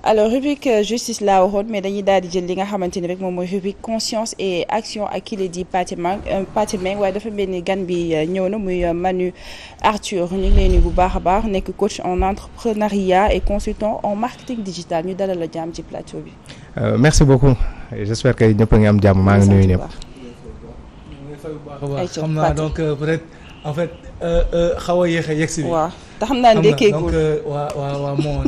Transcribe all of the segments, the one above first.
alors rubrique justice laa waxoon mais dañuy daal di jël li nga xamante ni rek moom mooy rubrique conscience et action ak ki la di Pathé Meng waaye dafa mel ni gan bi ñëw na muy Manu Arthur ñu ngi leen di bu baax a baax nekk coach en entrepreneuriat et consultant en marketing digital ñu dalal la jàmm ci plateau bi. Merci beaucoup j'espère que ñëpp a ngi am jàmm maa ngi nuyu ñëpp. xam naa donc peut-être en fait xaw a yéex a yegg si bi. waaw te xam naa ndekkeegul donc waa moo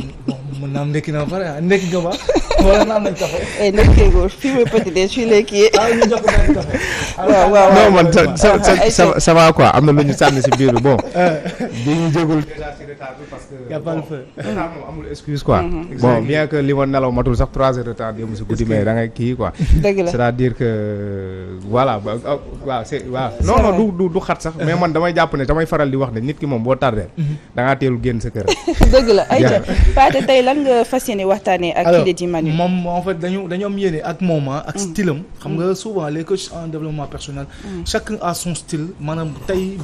mën naa am ndekki na ba pare ndekki nga ba wala naan nañ café. ndekkeegul fii mooy petit déj fii lay kii. ñu jox ko benn café. waaw non man ça va quoi am na lu ñu sànni si biir bon. di ñu jógul déjà si retard bi parce que. y a pas le feu. retard moom amul excuse quoi. bon bien que li ma nelaw matul sax 3 heures de temps démb si guddi mais da ngay kii quoi. dëgg la c'est-à-dire que voilà waaw c'est waaw. non du xat sax mais man damay jàpp ne damay faral di wax ne nit ki moom boo tardé. da ngaa teelul génn sa kër. dëgg la ayca Pathé tey lan nga fas yéene waxtaanee ak kii di Manu. moom en fait dañu am yéene ak moom ak style am. xam nga souvent les coachs en développement personnel. chacun a son style maanaam tey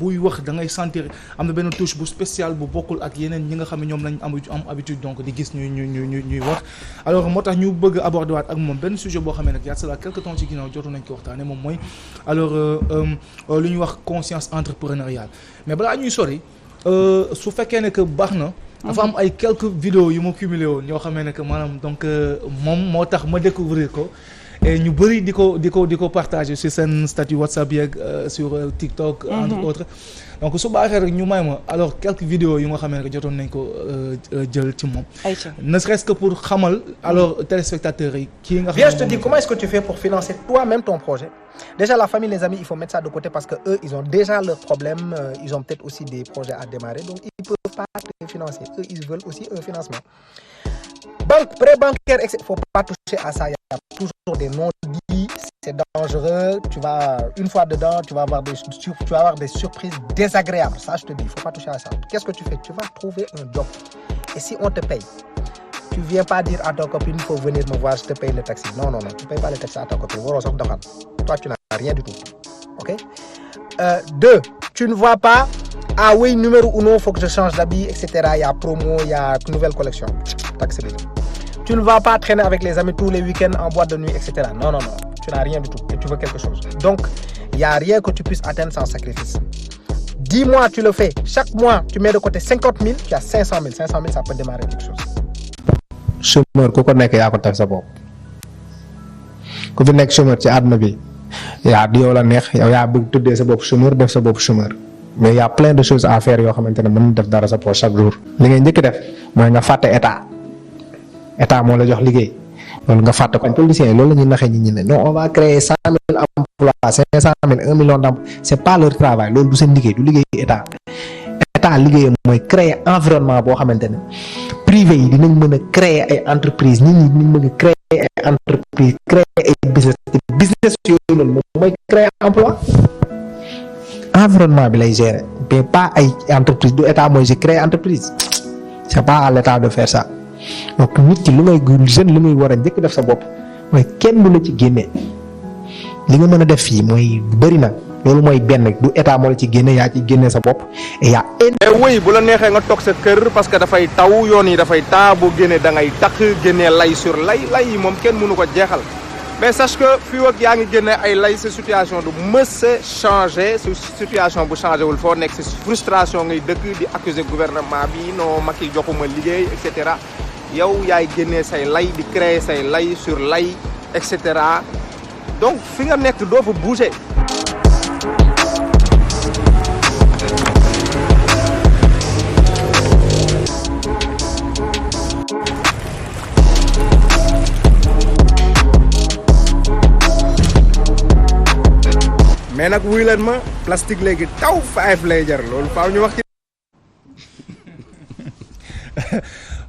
buy wax da ngay sentir am na benn touche bu spécial bu bokkul ak yeneen ñi nga xam ne ñoom lañ am habitude donc di gis ñuy wax. alors moo tax ñu bëgg aborder waat ak moom benn sujet boo xam ne nag y a cela quelque temps ci ginnaaw jotoon nañ ko waxtaanee moom mooy alors lu ñuy wax conscience entrepreneuriale mais balaa ñuy sori. su fekkee ne que baax na. dafa am ay quelques vidéos yu ma cumulé woon ñoo xamee ne que maanaam donc moom moo tax ma découvrir ko et ñu bëri di ko partager sur seen statut WhatsApp yeeg sur TikTok. entre autres donc su baaxee rek ñu may ma alors quelques vidéos yu nga xamee ne que jotoon nañ ko jël ci moom. ne serait-ce que pour xamal alors téléspectateurs yi kii nga xam ne. Bien, je te dis comment est-ce que tu fais pour financer toi-même ton projet. Déjà la famille, les amis, il faut mettre ça de côté parce que eux, ils ont déjà leurs problèmes, ils ont peut-être aussi des projets à démarrer, donc ils peuvent pas te financer. Eux, ils veulent aussi un financement. Banque, prêt bancaire, il faut pas toucher à ça. Il y a toujours des non-dits, c'est dangereux. Tu vas une fois dedans, tu vas avoir des surprises désagréables. Ça, je te dis, il faut pas toucher à ça. Qu'est-ce que tu fais? Tu vas trouver un job. Et si on te paye, tu viens pas dire à ta copine il faut venir me voir, je te paye le taxi. Non, tu payes pas le taxi à ta copine. Toi, tu n'as rien du tout. Ok? 2, tu ne vois pas, ah oui, numéro 1, il faut que je change d'habit, etc. Il y a promo, il y a nouvelle collection. Taxi. Tu ne vas pas traîner avec les amis tous les week-ends en boîte de nuit, etc. Non, tu n'as rien du tout et tu veux quelque chose. Donc, il n'y a rien que tu puisses atteindre sans sacrifice. 10 mois, tu le fais. Chaque mois, tu mets de côté 50 000, tu as 500 000. 500 000, ça peut démarrer quelque chose. chômeur ku ko nekk yaa ko teg sa bopp ku fi nekk chômeur ci àdduna bi yaa di yow la neex yow yaa bëgg tuddee sa bopp chômeur def sa bopp chômeur mais y a plein de choses à faire yoo xamante ne mën def dara sa poche chaque jour. li ngay njëkk def mooy nga fàtte état moo la jox liggéey loolu nga fàtte ko. politiciens yi loolu la ñuy naxee ñi ne non on va créer 100 000 emplois 500 000 1 million d'emplois c'est pas leur travail loolu du seen liggéey du liggéey état liggéeyam mooy créer environnement boo xamante ne privé yi dinañ mën a créer ay entreprise nit ñi dinañ mën a créer ay entreprise créer ay business yooyu noonu moom mooy créer emploi environnement bi lay gérer mais pas ay entreprise du état mooy créer entreprise c'est pas à l'état de faire ça donc nit ki lu ngay jeune li muy war a njëkk def sa bopp mooy kenn du la ci génnee li nga mën a def fii mooy bëri na loolu mooy benn du état moo la ci génne yaa ci génne sa bopp et yaa. oui bu la neexee nga toog sa kër parce que dafay taw yoon yi dafay taa boo génnee da ngay takk génnee lay sur lay yi moom kenn mënu ko jeexal mais sache que fii ak yaa ngi génne ay lay sa situation du mës a changé sa situation bu changé wul foo nekk si frustration ngay dëkk di accuser gouvernement bi non Macky joxuma liggéey et cetera yow yaay génnee say lay di créer say lay sur lay et cetera donc fi nga nekk doo fa bouger. mais nag wuy leen ma plastique léegi taw 5 lay jar loolu faaw ñu wax ci.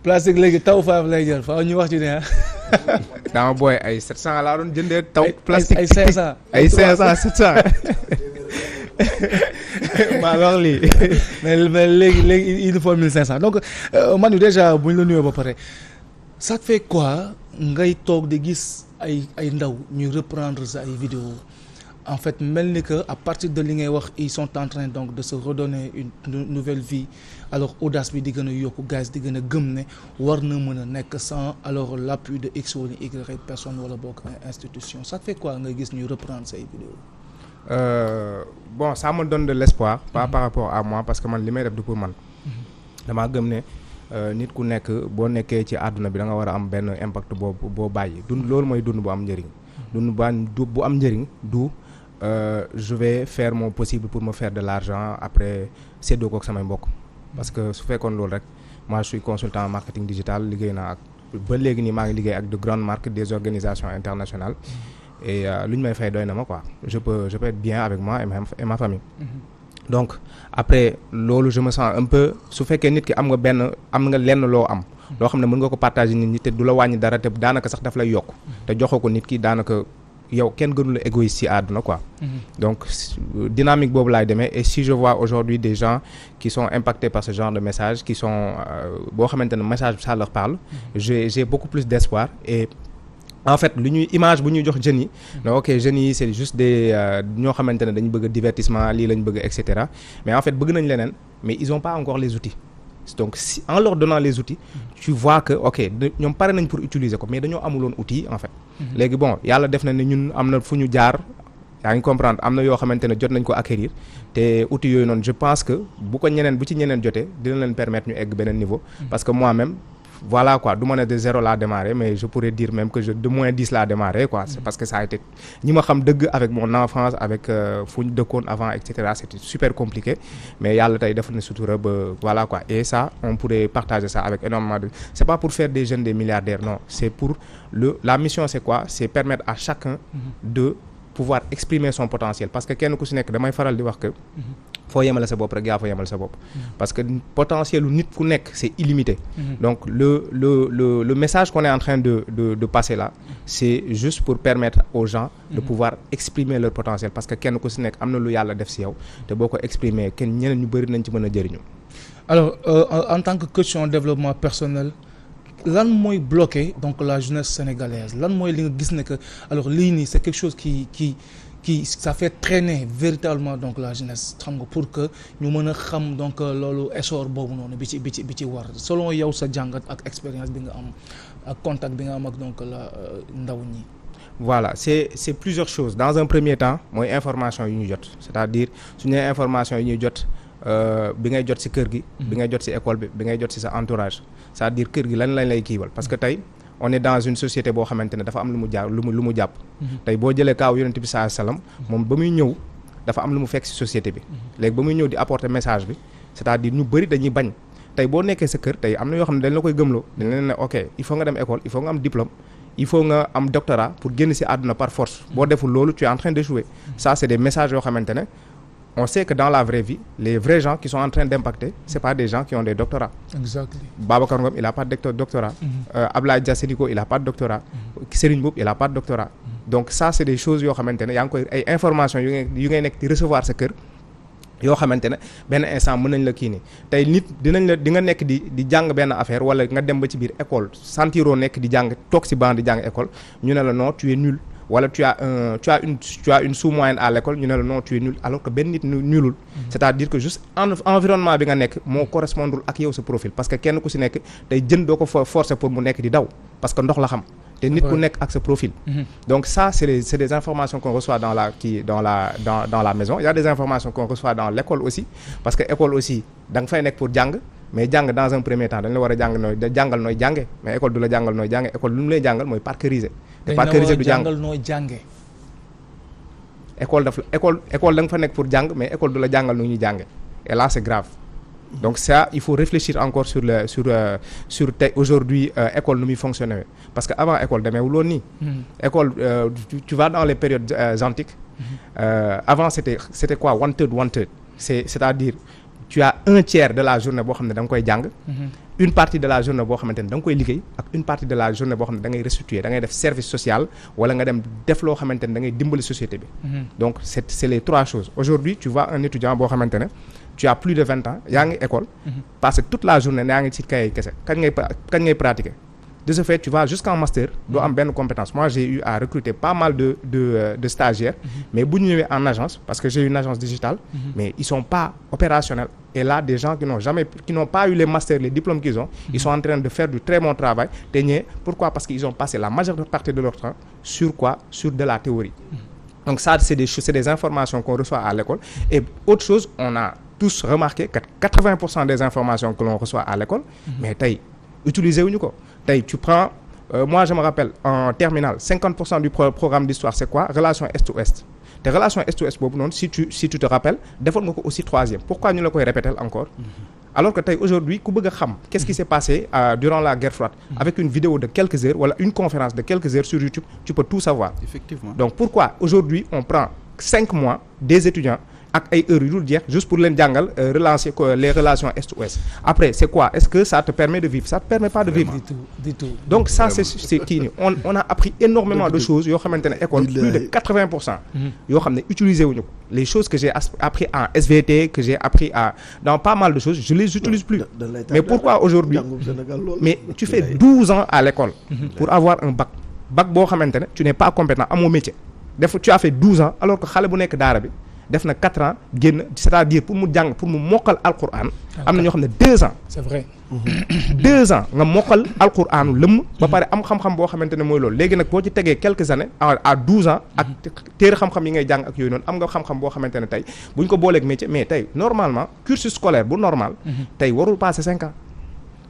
plastique léegi taw 5 lay jar faaw ñu wax ci ne ah. dama booy ay 700 laa doon jëndee taw. plastique ay 500 ay 500 700. maa wax lii. mais léegi il faut 1500 donc Manu déjà bu ñu la nuyoo ba pare ça te fait quoi ngay toog di gis ay ndaw ñuy reprendre sa ay vidéo en fait mel ni que à partir de li ngay wax ils sont en train donc de se redonner une nouvelle vie alors audace bi di gën a yokku gaz di gën a gëm ne war na mën a nekk sans alors l'appui de X wala Y personne wala bokk institution ça fait quoi nga gis ñuy reprendre say vidéos. Bon ça me donne de l'espoir pas par rapport à moi parce que man li may def du pour man damaa gëm ne nit ku nekk boo nekkee ci àdduna bi da nga war a am benn impact boo bàyyi dund loolu mooy dund bu am njëriñ dund bu am njëriñ du je vais faire mon possible pour me faire de l'argent après séddoo ko ak samay mbokk parce que su fekkoon loolu rek moi je suis consultant en marketing digital liggéey naa ak ba léegi nii maa ngi liggéey ak de grandes marques des organisations internationales et lu ñu may fay doy na ma quoi je peux être bien avec moi et ma famille donc après loolu je me sens un peu su fekkee nit ki am nga lenn loo am loo xam ne mën nga ko partager nit ñi te du la wàññi dara te daanaka sax daf lay yokk te joxoo ko nit ki daanaka yow kenn gënu la égoïste ci àdduna quoi donc dynamique boobu laay demee et si je vois aujourd'hui des gens qui sont impactés par ce genre de message qui sont boo xamante ne message ça leur parle j'ai beaucoup plus d'espoir et en fait lu ñuy image bu ñuy jox jeunes yi non ok jeunes yi c'est juste des ñoo xamante ne dañu bëgg divertissement lii lañ bëgg et cetera mais en fait bëgg nañ leneen mais ils ont pas encore les outils donc si en leur donnant les outils tu vois que ok ñoom pare nañ pour utiliser ko mais dañoo amuloon outils en fait léegi bon yàlla def na ne ñun am na fu ñu jaar yaa ngi comprendre am na yoo xamante ne jot nañ ko acquérir te outils yooyu noonu je pense que bu ci ñeneen jotee dina leen permettre ñu egg beneen niveau parce que moi-même voilà quoi du ma ne de zéro laa démarré mais je pourrais dire même que de moins 10 laa démarré quoi c'est parce que ça a été ñi ma xam dëgg avec mon enfance avec fu ñu dëkkoon avant et cetera c'était super compliqué mais yàlla tey def na sutura ba voilà quoi et ça on pourrait partager ça avec énormément de c'est pas pour faire des jeunes des milliardaires non c'est pour la mission c'est quoi c'est permettre à chacun de pouvoir exprimer son potentiel parce que kenn ku si nekk damay faral di wax que foo yemale sa bopp rek yaa fa yemal sa bopp parce que potentiel lu nit ku nekk c'est illimité donc le message qu'on est en train de passer là c'est juste pour permettre aux gens de pouvoir exprimer leur potentiel parce que kenn ku si nekk am na lu yàlla def si yow te boo ko exprimer kenn ñeneen ñu bëri nañ ci mën a jëriñu. Alors en tant que coach en développement personnel lan mooy bloquer donc la jeunesse sénégalaise lan mooy li nga gis ne que alors lii nii c'est quelque chose qui ça fait traîner véritablement donc la jeunesse xam nga pour que ñu mën a xam donc loolu essor boobu noonu bi ci war selon yow sa jàngat ak expérience bi nga am ak contact bi nga am ak donc la ndaw ñi. Voilà c'est plusieurs choses dans un premier temps mooy information yu ñu jot c'est-à-dire suñu nee information yu ñuy jot bi ngay jot ci kër gi bi ngay jot ci école bi ngay jot ci sa entourage c'est-à-dire kër gi lan lañ lay kiiwal parce que tey on est dans une société boo xamante ne dafa am lu mu jàpp tey boo jëlee kaaw yonent bi sallallahu alayhi wasallam moom ba muy ñëw dafa am lu mu fekk ci société bi léegi ba muy ñëw di apporter message bi c'est-à-dire ñu bëri dañuy bañ tey boo nekkee sa kër tey am na yoo xam ne dañ la koy gëmloo dañ leen ne ok il faut nga dem école il faut nga am diplôme il faut nga am doctorat pour génn ci àdduna par force boo deful loolu tu es en train d'échouer ça c'est des messages yoo xamante ne on sait que dans la vraie vie les vrais gens qui sont en train d'impacter c'est pas des gens qui ont des doctorats. Exactement. Babacar Ngom il a pas de doctorat. Ablaye Dia Sédiko il a pas de doctorat. Serigne Mboup il a pas de doctorat. Donc ça c'est des choses yoo xamante ne yaa ngi koy ay informations yu ngay nekk di recevoir sa kër yoo xamante ne benn instant mën nañ la kii nii tey nit di nga nekk di jàng benn affaire wala nga dem ba ci biir école sentiroo nekk di jàng toog ci banc di jàng école ñu ne la non tu es nul. wala tu as une sous-moyenne à l'école ñu ne la non tu es nul alors que benn nit nulul c'est-à-dire que juste environnement bi nga nekk moo correspondre ak yow sa profil parce que kenn ku ci nekk tey jën doo ko forcer pour mu nekk di daw parce que ndox la xam te nit ku nekk ak sa profil donc ça c'est des informations qu'on reçoit dans la maison il y a des informations qu'on reçoit dans l'école aussi parce que école aussi da nga fay nekk pour jàng mais jàng dans un premier temps dañ la war a jàngal nooy jànge mais école du la jàngal nooy jànge école lu mu lay jàngal mooy parqueriser te parqueriser du jàngal nooy jànge école da nga fa nekk pour jàng mais école du la jàngal nu ñuy jànge et là c'est grave donc ça il faut réfléchir encore sur tey aujourd'hui école nu muy fonctionner parce que avant école demeewul woon nii école tu vas dans les périodes antiques avant c'était quoi one third c'est-à-dire tu as un tiers de la journée boo xam ne da nga koy jàng une partie de la journée boo xamante ne da nga koy liggéey ak une partie de la journée boo xam ne da ngay restituer da ngay def service social wala nga dem def loo xamante ne da ngay dimbali société bi donc c'est les trois choses aujourd'hui tu vois un étudiant boo xamante ne tu as plus de 20 ans yaa ngi école parce que toute la journée yaa ngi ci kay kese kañ ngay pratiquer de ce fait tu vas jusqu'en master doo am benn compétence. Moi j'ai eu à recruter pas mal de stagiaires mais bu ñu ñëwee en agence parce que j'ai une agence digitale mais ils sont pas opérationnels. Et là des gens qui n'ont pas eu les masters, les diplômes qu'ils ont, ils sont en train de faire du très bon travail. Pourquoi? Parce qu'ils ont passé la majeure partie de leur temps sur quoi? Sur de la théorie. Donc ça c'est des informations qu'on reçoit à l'école. Et autre chose, on a tous remarqué que 80% des informations que l'on reçoit à l'école mais tey utiliser wuñu ko. Tey tu prends moi je me rappelle en terminale 50% du programme d'histoire c'est quoi? Relation est-ouest. Te relation est-ouest boobu noonu si tu te rappelles defoon nga ko aussi troisième. Pourquoi ñu la koy répéter encore? Alors que tey aujourd'hui ku bëgg a xam qu'est-ce qui s'est passé durant la guerre froide avec une vidéo de quelques heures wala une conférence de quelques heures sur YouTube, tu peux tout savoir. Effectivement. Donc pourquoi aujourd'hui on prend 5 mois des étudiants ak ay heures yu dul jeex juste pour leen jàngal relancer les relations est-ouest. Après c'est quoi? Est-ce que ça te permet de vivre? Ça te permet pas de vivre. Du tout. Donc ça c'est kii nii on a appris énormément de choses yoo xamante ne école plus de 80% yoo xam ne utiliser wuñu ko. Les choses que j'ai appris en SVT, que j'ai appris dans pas mal de choses, je les utilise plus. Mais pourquoi aujourd'hui? Mais tu fais 12 ans à l'école pour avoir un bac boo xamante ne tu n'es pas compétent amoo métier. Tu as fait 12 ans alors que xale bu nekk daara bi def na 4 ans génn, c'est-à-dire pour mu jàng pour mu mokkal alquran am na ñoo xam ne 2 ans. C'est vrai. 2 ans nga mokkal alquranu lëmm ba pare am xam-xam boo xamante ne mooy loolu. Léegi nag boo ci tegee quelques années à 12 ans ak téere xam-xam yi ngay jàng ak yooyu noonu am nga xam-xam boo xamante ne tey bu ñu ko booleeg métier mais tey normalement cursus scolaire bu normal tey warul passer 5 ans.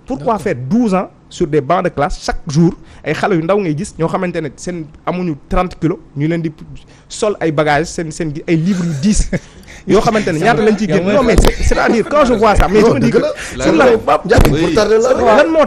Pourquoi faire 12 ans sur des bancs de classe chaque jour ay xale yu ndaw ngay gis ñoo xamante ne seen amuñu 30 kilos ñu leen di sol ay bagages seen ay livres yu 10 yoo xamante ne ñaata lañ ciy génn. Non mais c'est-à-dire quand je vois ça mais je me dis que lan moo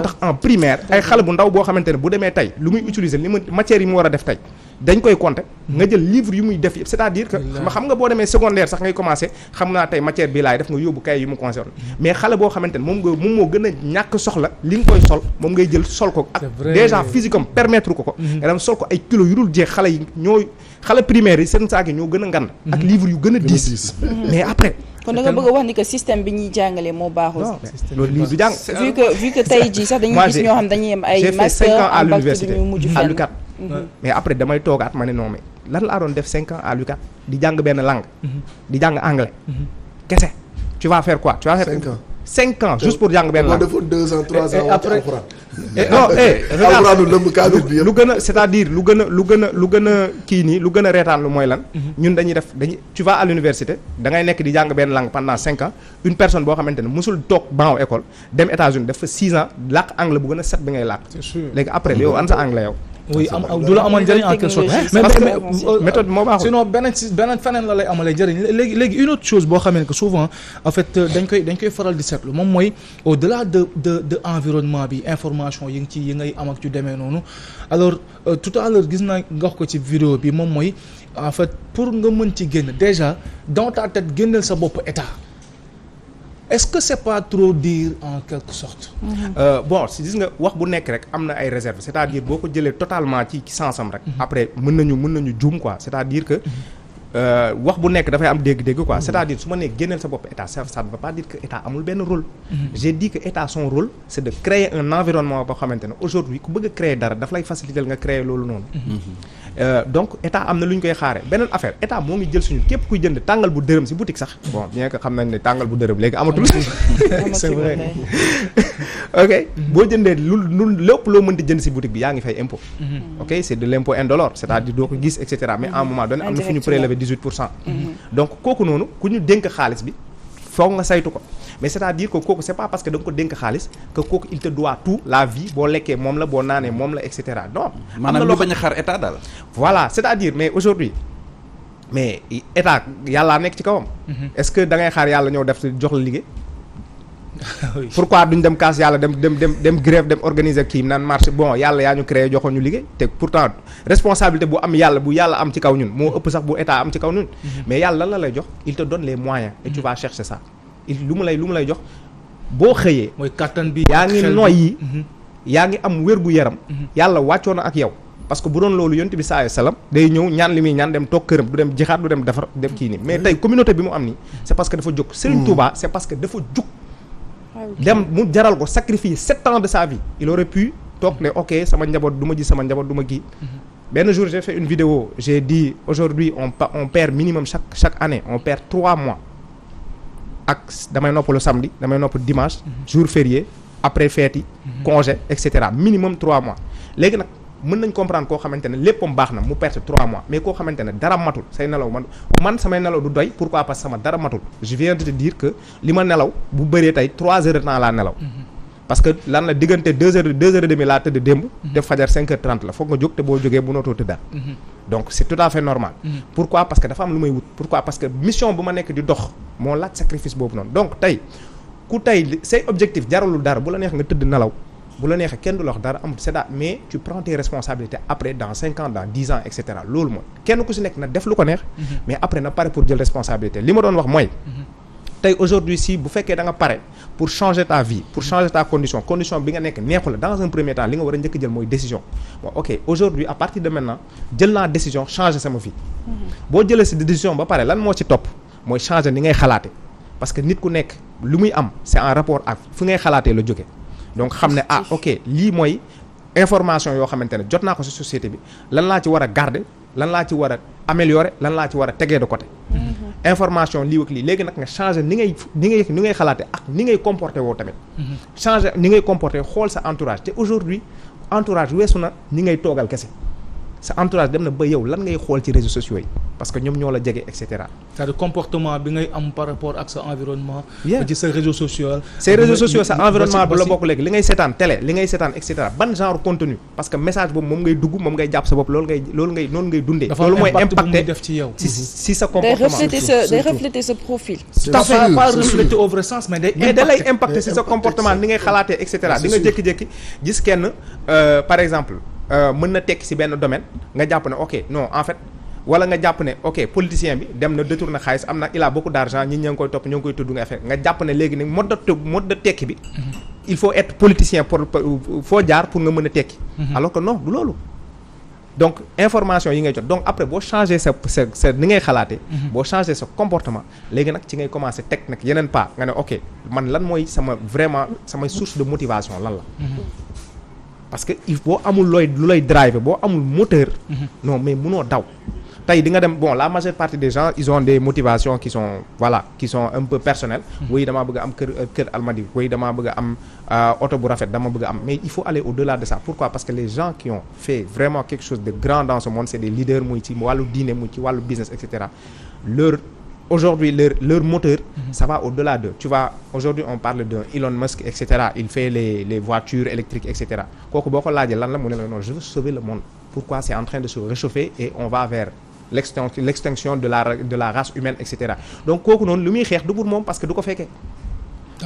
tax en primaire ay xale bu ndaw boo xamante ne bu demee tey lu muy utiliser li matière yi mu war a def tey dañ koy compter nga jël livre yu muy def yëpp c'est-à-dire que xam nga boo demee secondaire sax ngay commencer xam naa tey matière bi laay def nga yóbbu kay yu mu concerne mais xale boo xamante ne moom moo gën a ñàkk soxla li nga koy sol moom ngay jël sol ko ak déjà physique am permettre ko nga dem sol ko ay kilos yu dul jeex xale primaire yi seen saak yi ñoo gën a ngand ak livre yu gën a diis mais après kon da nga bëgg a wax ni que système bi ñuy jàngalee moo baaxul. loolu lii du jàng. vu que tey jii sax dañuy gis ñoo xam dañuy am ay master en bac te duñu mujj fenn. mais après damay toogaat ma ne non mais lan laa doon def 5 ans à l'UCAD di jàng benn langue. di jàng anglais. kese tu vas faire quoi? Tu vas faire 5 ans juste pour jàng benn langue. defoon 2 ans 3 ans après non lu gën a c'est-à-dire lu gën a kii nii lu gën a reetaan lu mooy lan. ñun dañuy tu vas à l'université da ngay nekk di jàng benn langue pendant 5 ans une personne boo xamante ne musul toog banc école dem États-Unis def fa 6 ans làkk anglais bu gën a set bi ngay làkk. léegi après yow an sa anglais yow. oui du la amal njëriñ en quelque sorte mais méthode moo baaxul. sinon beneen feneen la lay amalee njëriñ léegi une autre chose boo xamee que souvent en fait dañ koy faral di seetlu moom mooy au delà de environnement bi information yi ngay am ak ci demee noonu alors tout à l'heure gis naa nga wax ko ci vidéo bi moom mooy en fait pour nga mën ci génn déjà dans ta tête génneel sa bopp état. Est-ce que c'est pas trop dire en quelque sorte? Bon si gis nga wax bu nekk rek am na ay réserves c'est-à-dire boo ko jëlee totalement ci sensam rek. après mën nañu juum quoi c'est-à-dire que wax bu nekk dafay am dégg-dégg quoi c'est-à-dire su ma nee génneel sa bopp état ça ne veut pas dire que état amul benn rôle. J'ai dit que état son rôle c'est de créer un environnement boo xamante ne aujourd'hui ku bëgg a créer dara daf lay faciliter nga créer loolu noonu. Donc état am na lu ñu koy xaare beneen affaire état moo ngi jël suñu képp kuy jënd tàngal bu dërëm ci boutique sax bon bien que xam nañ ne tàngal bu dërëm léegi amatul. c'est vrai. ok boo jëndee lu lépp loo mënti jënd ci boutique bi yaa ngi fay impôt. ok c'est de l'impôt indolore c'est-à-dire doo ko gis et cetera mais à un moment donné am na fu ñu prélever 18%. Donc kooku noonu ku ñu dénk xaalis bi foog nga saytu ko. Mais c'est-à-dire que kooku c'est pas parce que da nga ko dénk xaalis que kooku il te doit tout la vie boo lekkee moom la boo naanee moom la et cetera non. maanaam lu bañ a xaar état daal. voilà c'est-à-dire mais aujourd'hui mais état yàllaa nekk ci kawam. Est-ce que da ngay xaar yàlla ñëw def jox la liggéey. Pourquoi duñ dem kaas yàlla dem grève dem organiser kii naan marché bon yàlla yaa ñu créé joxoon ñu liggéey te pourtant responsabilité bu yàlla am ci kaw ñun moo ëpp sax bu état am ci kaw ñun. Mais yàlla lan la lay jox il te donne les moyens et tu vas chercher ça. lu mu lay jox boo xëyee. mooy kattan bi yaa ngi noyyi. yaa ngi am wérgu yaram. yàlla wàccoon na ak yow. parce que bu doon loolu yonent bi sallallahu alayhi wasallam day ñëw ñaan li muy ñaan dem toog këram du dem jixaat du dem defar dem kii nii mais tey communauté bi mu am nii c'est parce que dafa jóg. Serigne Touba c'est parce que dafa jóg dem mu jaral ko sacrifier 7 ans de sa vie il aurait pu toog ne ok sama njaboot du ma gis sama njaboot du ma kii benn jour j'ai fait une vidéo j'ai dit aujourd'hui on perd minimum chaque année on perd 3 mois ak damay noppalu samedi damay noppalu dimanche jour férié après fête yi congé et cetera minimum 3 mois léegi nag mën nañ comprendre koo xamante ne léppam baax na mu perte 3 mois mais koo xamante ne dara matul say nelaw man samay nelaw du doy pourquoi parce que sama dara matul je viens de te dire que li ma nelaw bu bëree tey 3 heures de temps laa nelaw parce que lan la diggante 2 heures et demie laa tëdd démb def fajar 5h30 la foog nga jóg te boo jógee bu nootoo tëddaat donc c'est tout à fait normal pourquoi parce que dafa am lu may wut pourquoi parce que mission bu ma nekk di dox moo laaj sacrifice boobu noonu donc tey ku tey say objectif jaralul dara bu la neex nga tëdd nelaw bu la neexee kenn du la wax dara amul c'est mais tu prends tes responsabilités après dans 5 ans dans 10 ans et cetera loolu mooy kenn ku si nekk na def lu ko neex mais après na pare pour jël responsabilité li ma doon wax mooy tey aujourd'hui si bu fekkee da nga pare pour changer ta vie pour changer ta condition bi nga nekk neexu la dans un premier temps li nga war a njëkk jël mooy décision bon ok aujourd'hui à partir de maintenant jël naa décision changer sama vie boo jëlee si décision ba pare lan moo ci topp mooy changer ni ngay xalaate parce que nit ku nekk lu muy am c'est en rapport ak fu ngay xalaatee la jóge donc xam ne ok lii mooy information yoo xamante ne jot naa ko ci société bi lan laa ci war a garder lan laa ci war a améliorer lan laa ci war a tegee de côté information lii ak lii léegi nag nga changer ni ngay xalaate ak ni ngay comporter woo tamit changer ni ngay comporter xool sa entourage te aujourd'hui entourage weesu na ni ngay toogal kese sa entourage dem na ba yow lan ngay xool ci réseaux sociaux yi parce que ñoom ñoo la jege et cetera. c'est-à-dire comportement bi ngay am par rapport ak sa environnement. ba ci sa réseaux sociaux. ces réseaux sociaux sa environnement bu la bokk léegi li ngay seetaan télé li ngay seetaan et cetera ban genre contenu parce que message boobu moom ngay dugg moom ngay jàpp sa bopp loolu ngay dundee. loolu mooy impacté def ci yow. si sa comportement day refléter sa profil. tout à fait pas refléter au vrai sens mais da lay impacté si sa comportement ni ngay xalaatee et cetera di nga jékki-jékki gis kenn par exemple mën na tekki si benn domaine nga jàpp ne ok non en fait. wala nga jàpp ne ok politicien bi dem na détourné xaalis am na il a beaucoup d'argent ñi ña ngi koy topp ñoo ngi koy tudd nga affaire nga jàpp ne léegi nag mode de tekki bi il faut être politicien pour foo jaar pour nga mën a tekki alors que non du loolu donc information yi ngay jot donc après boo changer sa ni ngay xalaatee boo changer sa comportement léegi nag ci ngay commencer teg nag yeneen pas nga ne ok man lan mooy samay source de motivation lan la parce que il boo amul lu lay driver boo amul moteur non mais mënoo daw tey di nga dem bon la majeure partie des gens ils ont des motivations qui sont un peu personnelles oui damaa bëgg a am kër Almadies oui damaa bëgg a am oto bu rafet dama bëgg a am mais il faut aller au-delà de ça pourquoi parce que les gens qui ont fait vraiment quelque chose de grand dans ce monde c'est des leaders muy ci wàllu diine muy ci wàllu business et cetera aujourd'hui leur moteur ça va au-delà d'eux tu vois aujourd'hui on parle de Elon Musk et cetera il fait les voitures électriques et cetera kooku boo ko laajee lan la mu ne la non je veux sauver le monde pourquoi c'est en train de se réchauffer et on va vers l'extinction de la race humaine et cetera donc kooku noonu lu muy xeex du pour moom parce que du ko fekkee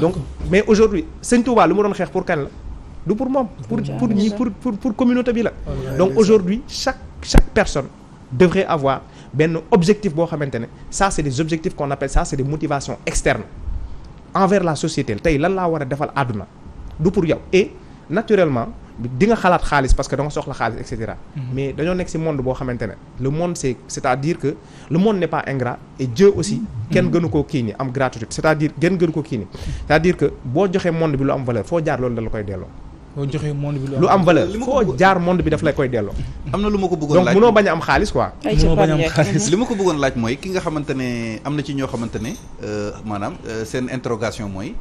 donc mais aujourd'hui Sëñ Touba lu mu doon xeex pour kan la du pour moom pour communauté bi la donc aujourd'hui chaque personne devrait avoir benn objectif boo xamante ne ça c'est des objectifs qu'on appelle ça c'est des motivations externes envers la société tey lan laa war a defal àdduna du pour yow et naturellement di nga xalaat xaalis parce que da nga soxla xaalis et cetera mais dañoo nekk ci monde boo xamante ne le monde c'est-à-dire que le monde n'est pas ingrat et Dieu aussi kenn gënu koo kii ni am gratitude c'est-à-dire kenn gënu ko kii ni c'est-à-dire que boo joxee monde bi lu am valeur foo jaar loolu da la koy delloo boo joxee monde bi lu am valeur foo jaar monde bi daf lay koy delloo am na lu ma ko bëggoon laaj donc mënoo bañ a am xaalis quoi mënoo bañ a am xaalis li ma ko bëggoon laaj mooy ki nga xamante ne am na ci ñoo xamante ne maanaam seen interrogation mooy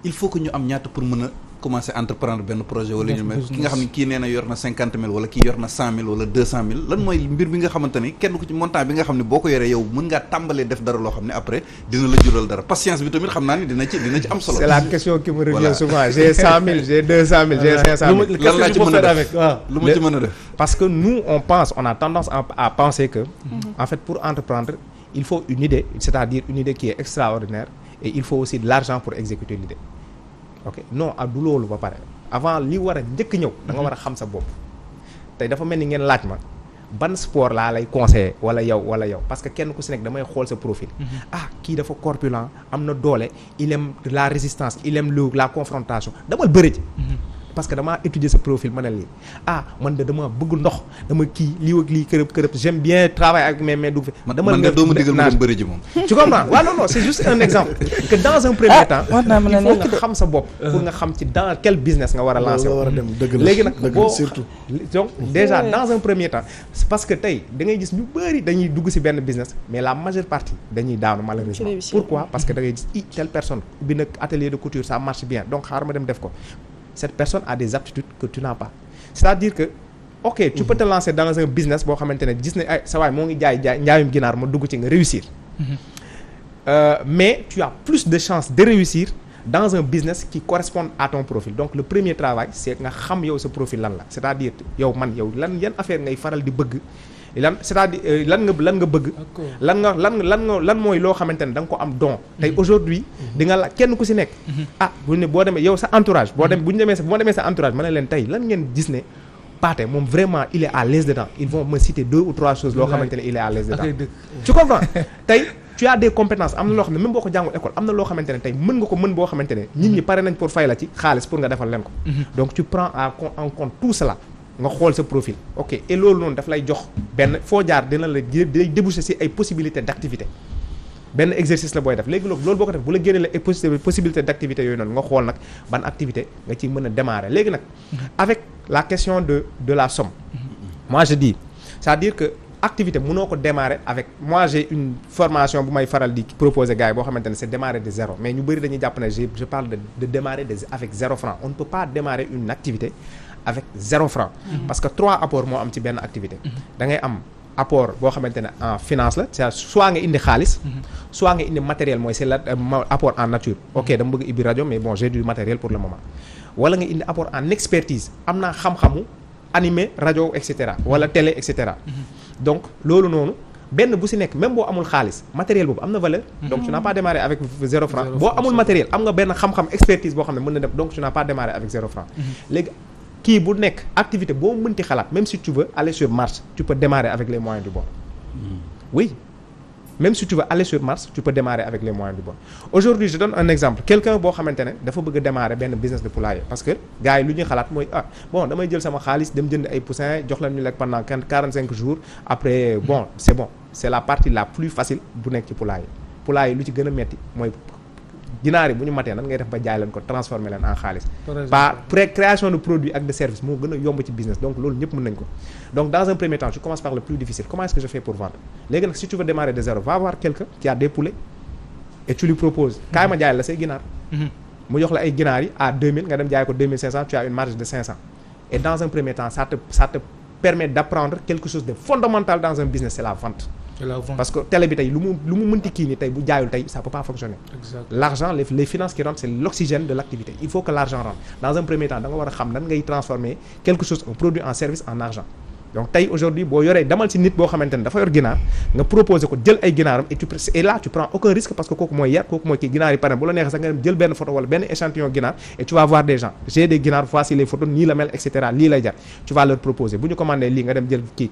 il faut que ñu am ñaata pour mën a commencer entreprendre benn projet wala ñu mel ki nga xam ne kii nee na yor na 50 000 wala kii yor na 100 000 wala 200 000 lan mooy mbir bi nga xamante ne kenn ku ci montant bi nga xam ne boo ko yoree yow mën ngaa tàmbalee def dara loo xam ne après dina la jural dara patience bi tamit xam naa ni dina ci am solo. c'est la question qui me revient souvent j'ai 100 000 j'ai 200 000 j'ai 500 000 lan laa ci mën a def lu ma ci mën a def parce que nous on a tendance à penser que en fait pour entreprendre il faut une idée c'est-à-dire une idée qui est extraordinaire et il faut aussi de l'argent pour exécuter l'idée ok non du loolu ba pare avant li war a njëkk ñëw da nga war a xam sa bopp tey dafa mel ni ngeen laaj ma ban sport laa lay conseiller wala yow parce que kenn ku si nekk damay xool sa profil kii dafa corpulent am na doole il aime la résistance il aime la confrontation damal bëri ji parce que damaa étudier sa profil ma ne lii man de dama bëgg ndox dama kii lii ak lii kërëb j'aime bien travailler avec mes mains dugg fi dama nga doomu digal ma dem bëri ji moom tu comprends waaw non c'est juste un exemple que dans un premier temps il faut nga xam sa bopp pour nga xam ci dans quel business nga war a lancer léegi nag boo surtout donc déjà dans un premier temps c'est parce que tey da ngay gis ñu bëri dañuy dugg ci benn business mais la majeure partie dañuy daanu malheureusement pourquoi parce que da ngay gis telle personne bi nag atelier de couture ça marche bien donc xaar ma dem def ko cette personne a des aptitudes que tu n'as pas c'est-à-dire que ok tu peux te lancer dans un business boo xamante ne gis ne ay sa waay moo ngi jaay njaayum ginaar ma dugg ci nga réussir mais tu as plus de chances de réussir dans un business qui correspond à ton profil donc le premier travail c'est nga xam yow sa profil lan la c'est-à-dire yow yan affaire ngay faral di bëgg lan c'est-à-dire lan nga bëgg lan mooy loo xamante ne da nga ko am don tey aujourd'hui di nga la kenn ku si nekk bu ne boo demee yow sa entourage bu ñu demee sa entourage ma ne leen tey lan ngeen gis ne Pathé moom vraiment il est à l'aise dedans ils vont me citer 2 ou 3 choses loo xamante ne il est à l'aise dedans tu comprends tey tu as des compétences am na loo xam ne même boo ko jàngul école am na loo xamante ne tey mën nga ko mën boo xamante ne nit ñi pare nañ pour fay la ci xaalis pour nga defal leen ko donc tu prends en compte tout cela nga xool sa profil ok et loolu noonu daf lay jox benn foo jaar dina la day déboucher ci ay possibilités d'activité benn exercice la booy def léegi loolu boo ko def bu la génnee la ay possibilités d'activité yooyu noonu nga xool nag ban activité nga ciy mën a démarrer léegi nag avec la question de la somme moi je dis c'est-à-dire que activité mënoo ko démarrer avec moi j'ai une formation bu may faral di proposer gars yi boo xamante ne c'est démarrer de zéro mais ñu bëri dañuy jàpp ne je parle de démarrer avec 0 franc on ne peut pas démarrer une activité avec 0 franc parce que 3 apports moo am ci benn activité da ngay am apport boo xamante ne en finance la c'est soit nga indi xaalis soit nga indi matériel mooy c'est l'apport en nature ok dama bëgg ibbi rajo mais bon j'ai du matériel pour le moment wala nga indi apport en expertise am naa xam-xamu animé rajo et cetera wala télé et cetera donc loolu noonu benn bu si nekk même boo amul xaalis matériel boobu am na valeur donc tu n'as pas démarré avec 0 franc boo amul matériel am nga benn xam-xam expertise boo xam ne mën na dem donc tu n'as pas démarré avec 0 franc léegi kii bu nekk activité boo mënti xalaat même si tu veux aller sur Mars tu peux démarrer avec les moyens du bord oui même si tu veux aller sur Mars tu peux démarrer avec les moyens du bord aujourd'hui je donne un exemple quelqu'un boo xamante ne dafa bëgg a démarrer benn business de poulailler parce que gars yi lu ñuy xalaat mooy bon damay jël sama xaalis dem jënd ay poussins jox leen ñu lekk pendant 45 jours après bon c'est la partie la plus facile bu nekk ci poulailler lu ci gën a metti mooy ginaar yi bu ñu matee nan ngay def ba jaay leen ko transformer leen en xaalis par création de produits ak de services moo gën a yomb ci business donc loolu ñëpp mën nañ ko donc dans un premier temps tu commences par le plus difficile comment est-ce que je fais pour vendre léegi nag si tu veux démarrer de zéro va voir quelqu'un qui a des poulets et tu lui proposes kaay ma jaay la say ginaar mu jox la ay ginaar yi à 2000 nga dem jaay ko 2500 tu as une marge de 500 et dans un premier temps ça te permet d'apprendre quelque chose de fondamental dans un business c'est la vente parce que télé bi tey lu mu mënti kii ni tey bu jaayul tey ça peut pas fonctionner l'argent les finances qui rentrent c'est l'oxygène de l'activité il faut que l'argent rentre dans un premier temps da nga war a xam nan ngay transformer quelque chose un produit en service en argent donc tey aujourd'hui boo yoree demal ci nit boo xamante ne dafa yor ginaar nga proposer ko jël ay ginaaram et là tu prends aucun risque parce que kooku mooy yar kooku mooy kii ginaar yi pare bu la neexee sax nga dem jël benn photo wala benn échantillon ginaar et tu vas voir des gens j'ai des ginaar voici les photos nii la mel et cetera lii lay jar tu vas leur proposer bu ñu commandé lii nga dem jël kii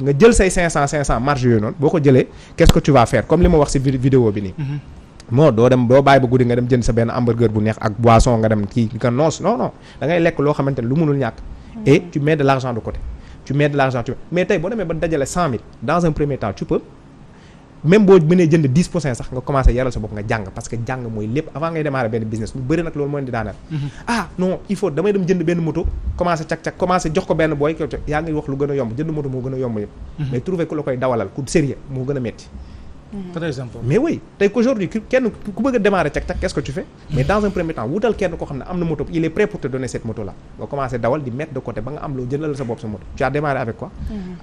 nga jël say 500 marge yooyu noonu boo ko jëlee qu'est-ce que tu vas faire comme li ma wax ci vidéo bi nii moo doo bàyyi ba guddi nga dem jënd sa benn hamburger bu neex ak boisson nga dem kii nga noos non da ngay lekk loo xamante ne lu mënul ñàkk et tu mets de l'argent de côté mais tey boo demee ba dajale 100 000 dans un premier temps tu peux même boo mënee jënd 10% sax nga commencer yaral sa bopp nga jàng parce que jàng mooy lépp avant ngay démarrer benn business ñu bëri nag loolu mooy di daaneel non il faut damay dem jënd benn moto commencer cak commencer jox ko benn booy yaa ngi wax lu gën a yomb jënd moto moo gën a yomb yëpp mais trouver ku la koy dawalal ku sérieux moo gën a metti très important mais oui tey qu'aujourd'hui kenn ku bëgg a démarrer cak qu'est-ce que tu fais mais dans un premier temps wutal kenn koo xam ne am na moto il est prêt pour te donner cette moto là nga commencer dawal di mettre de côté ba nga am loo jëndal sa bopp sa moto tu as démarré avec quoi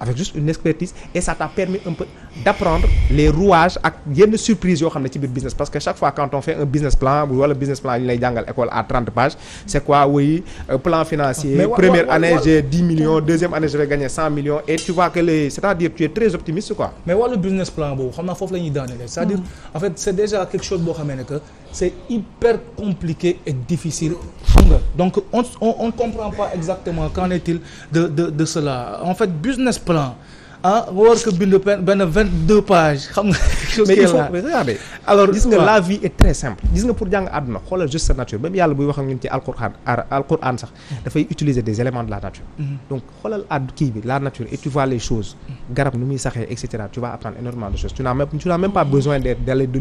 avec juste une expertise et ça t'a permis un peu d'apprendre les rouages ak yenn surprises yoo xam ne ci biir business parce que chaque fois quand on fait un business plan wala business plan yi lay jàngal école à 30 pages c'est quoi oui plan financier première année j'ai 10 millions deuxième année je vais gagner 100 millions et tu vois que c'est-à-dire tu es très optimiste quoi mais wàllu business plan boobu xam naa foofu la ñuy daanele c'est-à-dire en fait c'est déjà quelque chose boo xamee ne que c'est hyper compliqué et difficile xam nga donc on comprend pas exactement qu'en est-il de cela en fait business plan nga war ko bind benn 22 pages xam nga. mais il faut regardez. alors gis nga la vie est très simple. gis nga pour jàng àdduna xoolal juste sa nature même yàlla buy wax ak ñun ci alquran sax dafay utiliser des éléments de la nature. donc xoolal kii bi la nature et tu vois les choses. garab nu muy saxee et cetera tu vas apprendre énormément de choses tu n'as même pas besoin d'aller de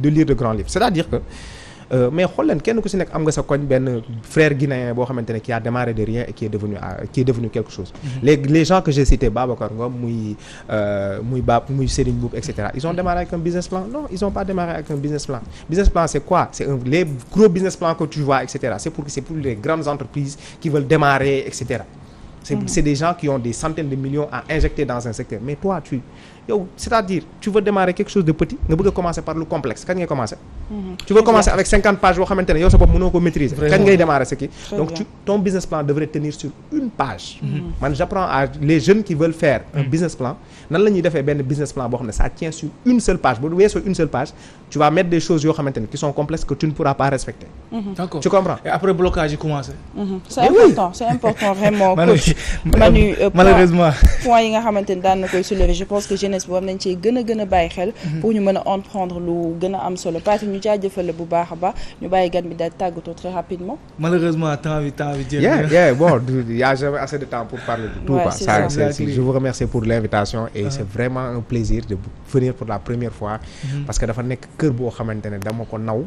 lire de grands livres c'est-à-dire que. mais xool leen kenn ku si nekk am nga sa koñ benn frère guinéen boo xamante ne qui a démarré de rien et qui est devenu quelque chose. les gens que j'ai cités Babacar Ngom muy Serigne Boub et cetera ils ont démarré avec un business plan non ils ont pas démarré avec un business plan. Business plan c'est quoi c'est les gros business plans que tu vois et cetera c'est pour les grandes entreprises qui veulent démarrer et cetera. c'est des gens qui ont des centaines de millions à injecter dans un secteur mais toi c'est-à-dire tu veux démarrer quelque chose de petit nga bëgg a commencer par lu complexe kañ ngay commencer. tu veux commencer avec 50 pages boo xamante ne yow sa bopp mënoo ko maîtriser. kañ ngay démarrer ce qui donc ton business plan devrait tenir sur une page. man j'apprends à les jeunes qui veulent faire un business plan nan la ñuy defee benn business plan boo xam ne ça tient sur une seule page bu weesoo une seule page tu vas mettre des choses yoo xamante ne qui sont complexes que tu ne pourras pas respecter. D'accord. Tu comprends? Et après blocage yi commencé. C'est important vraiment coach Manu malheureusement point yi nga xamante ne daan na koy soulever je pense que jeunesse bi war nañ cee gën a bàyyi xel pour ñu mën a prendre lu gën a am solo Pathé ñu jaajëfal bu baax a baax ñu bàyyi gan bi daal tàggatoo très rapidement. Malheureusement temps bi bon il y a jamais assez de temps pour parler de tout quoi. Je vous remercie pour l'invitation et c'est vraiment un plaisir de venir pour la première fois parce que dafa nekk kër boo xamante ne dama ko naw